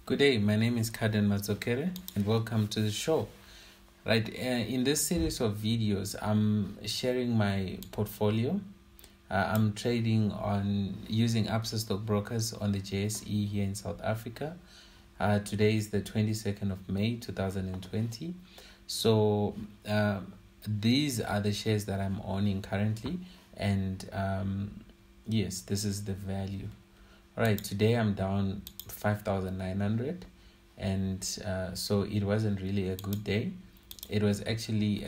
Good day, my name is Kaden Mazokere and welcome to the show. Right, in this series of videos, I'm sharing my portfolio. I'm trading on using Absa stockbrokers on the JSE here in South Africa. Today is the 22nd of May 2020. So these are the shares that I'm owning currently, and yes, this is the value. All right, today I'm down 5,900, and so it wasn't really a good day. It was actually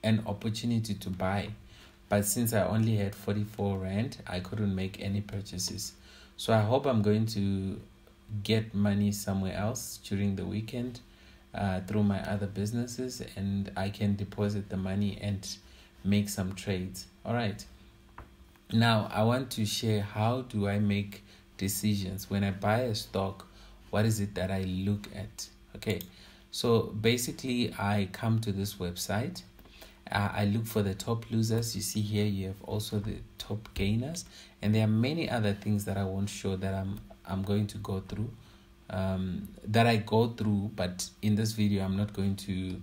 an opportunity to buy, but since I only had 44 rand, I couldn't make any purchases. So I hope I'm going to get money somewhere else during the weekend through my other businesses, and I can deposit the money and make some trades. All right, now I want to share how do I make decisions when I buy a stock. What is it that I look at? Okay, so basically I come to this website. I look for the top losers. You see here you have also the top gainers, and there are many other things that I won't show that I'm going to go through, that I go through, but in this video I'm not going to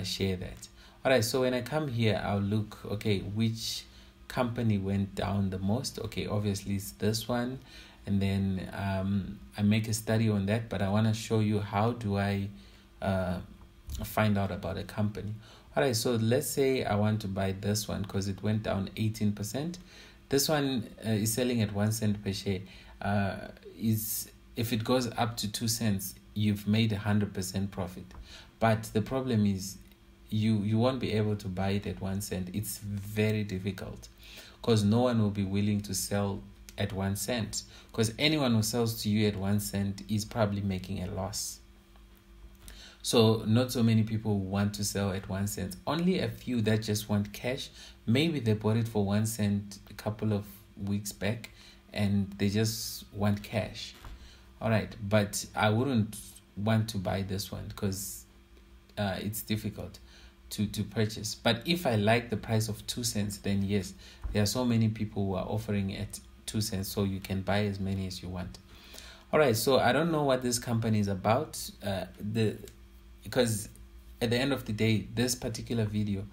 share that. All right, so when I come here, I'll look, okay, which company went down the most. Okay, obviously it's this one, and then I make a study on that, but I want to show you how do I find out about a company. All right, so let's say I want to buy this one because it went down 18%. This one is selling at 1 cent per share. If it goes up to 2 cents, you've made 100% profit. But the problem is you won't be able to buy it at 1 cent. It's very difficult because no one will be willing to sell at 1 cent, because anyone who sells to you at 1 cent is probably making a loss. So not so many people want to sell at 1 cent. Only a few that just want cash. Maybe they bought it for 1 cent a couple of weeks back and they just want cash. All right, but I wouldn't want to buy this one because it's difficult to purchase. But if I like the price of 2 cents, then yes, there are so many people who are offering at 2 cents, so you can buy as many as you want. All right, so I don't know what this company is about, because at the end of the day, this particular video,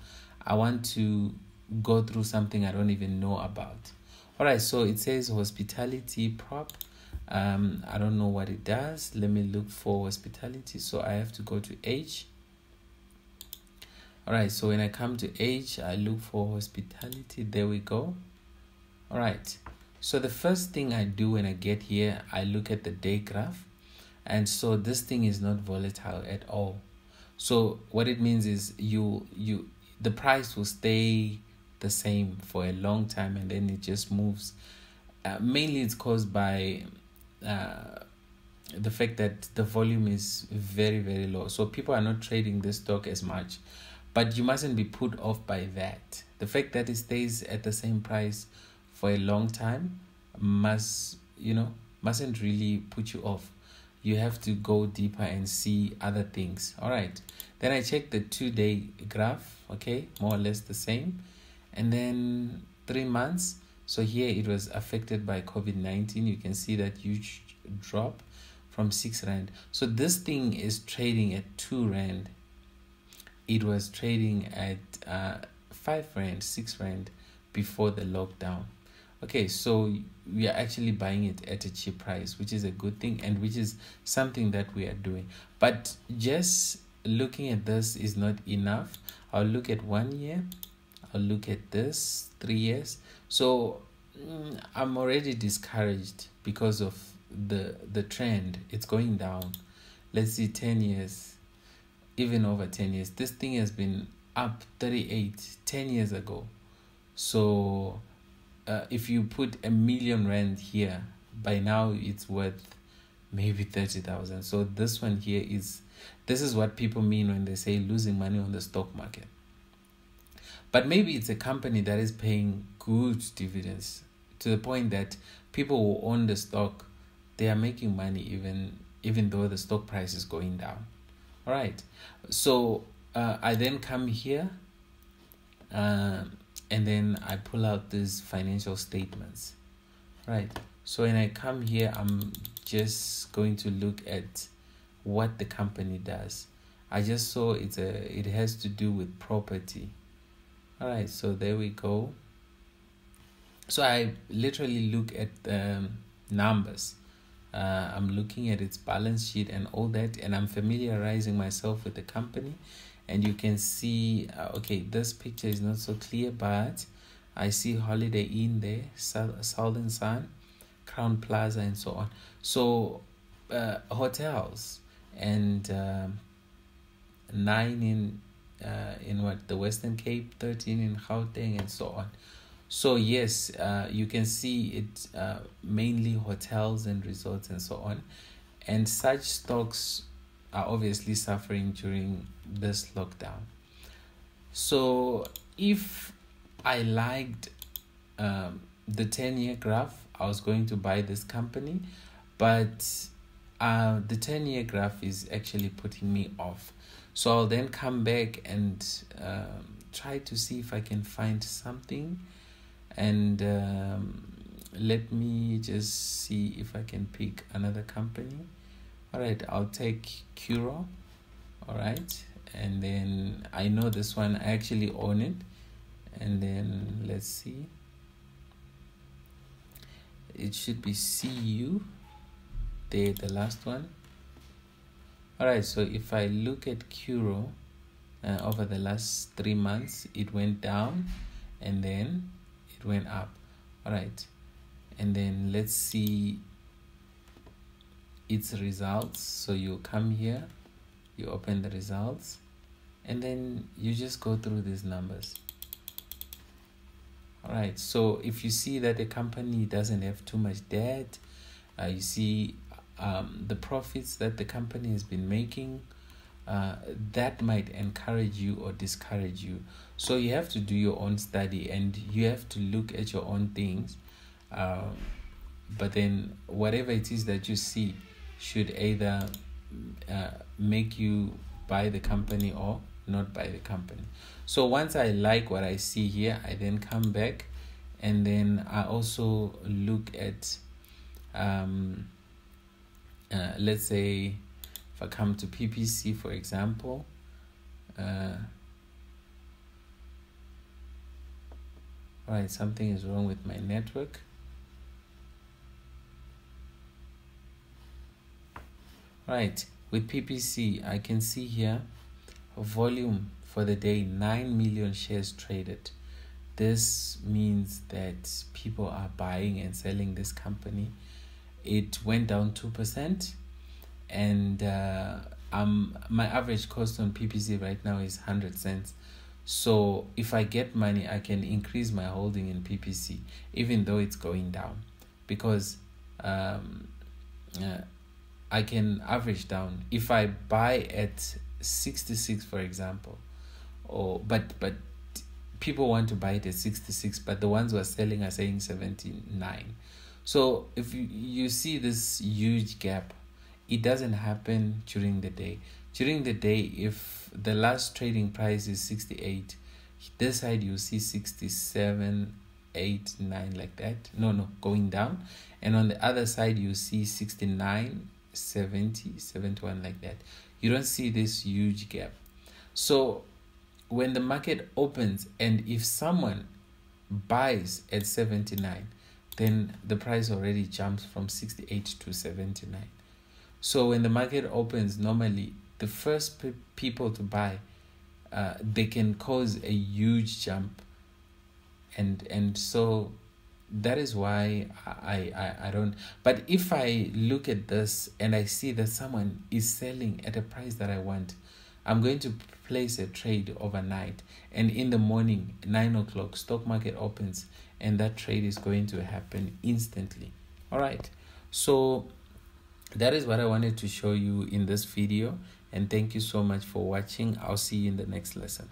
I want to go through something I don't even know about. All right, so it says hospitality prop. I don't know what it does. Let me look for hospitality. So I have to go to H. All right, so when I come to H, I look for hospitality. There we go. All right, so the first thing I do when I get here, I look at the day graph. And so this thing is not volatile at all. So what it means is the price will stay the same for a long time, and then it just moves. Mainly it's caused by the fact that the volume is very, very low. So people are not trading this stock as much. But you mustn't be put off by that. The fact that it stays at the same price for a long time mustn't really put you off. You have to go deeper and see other things. All right, then I check the 2-day graph. Okay, more or less the same. And then 3 months. So here it was affected by COVID-19. You can see that huge drop from 6 rand. So this thing is trading at 2 rand. It was trading at 5 rand, 6 rand before the lockdown. Okay, so we are actually buying it at a cheap price, which is a good thing, and which is something that we are doing. But just looking at this is not enough. I'll look at 1 year. I'll look at this 3 years. So I'm already discouraged because of the trend. It's going down. Let's see, 10 years. Even over 10 years, this thing has been up 10 years ago. So if you put 1 million rand here, by now it's worth maybe 30,000. So this one here this is what people mean when they say losing money on the stock market. But maybe it's a company that is paying good dividends to the point that people who own the stock, they are making money even though the stock price is going down. All right, so I then come here and then I pull out these financial statements. Right, so when I come here, I'm just going to look at what the company does. I just saw it has to do with property. All right, so there we go. So I literally look at numbers. I'm looking at its balance sheet and all that, and I'm familiarizing myself with the company. And you can see, okay, this picture is not so clear, but I see Holiday Inn there, Southern Sun, Crown Plaza, and so on. So hotels, and 9 in what, the Western Cape, 13 in Gauteng, and so on. So yes, you can see it mainly hotels and resorts and so on, and such stocks are obviously suffering during this lockdown. So if I liked the 10-year graph, I was going to buy this company, but the 10-year graph is actually putting me off. So I'll then come back and try to see if I can find something. And let me just see if I can pick another company. All right, I'll take Curo. All right, and then I know this one, I actually own it. And then let's see, it should be CU there, the last one. All right, so if I look at Curo over the last 3 months, it went down and then it went up. All right, and then let's see its results. So you come here, you open the results, and then you just go through these numbers. All right, so if you see that the company doesn't have too much debt, you see the profits that the company has been making, that might encourage you or discourage you. So you have to do your own study and you have to look at your own things. But then whatever it is that you see should either make you buy the company or not buy the company. So once I like what I see here, I then come back and then I also look at let's say if I come to PPC, for example, right, something is wrong with my network. Right, with PPC, I can see here volume for the day, 9 million shares traded. This means that people are buying and selling this company. It went down 2%, and my average cost on PPC right now is 100 cents. So if I get money, I can increase my holding in PPC, even though it's going down, because I can average down. If I buy at 66, for example, but people want to buy it at 66, but the ones who are selling are saying 79. So if you see this huge gap, it doesn't happen during the day. During the day, if the last trading price is 68, this side you see 67, 8, 9, like that. No, going down. And on the other side, you see 69, 70, 71, like that. You don't see this huge gap. So when the market opens and if someone buys at 79, then the price already jumps from 68 to 79. So when the market opens, normally the first people to buy, they can cause a huge jump, and so that is why I don't. But if I look at this and I see that someone is selling at a price that I want, I'm going to place a trade overnight, and in the morning, 9 o'clock, stock market opens, and that trade is going to happen instantly. All right, so that is what I wanted to show you in this video, and thank you so much for watching. I'll see you in the next lesson.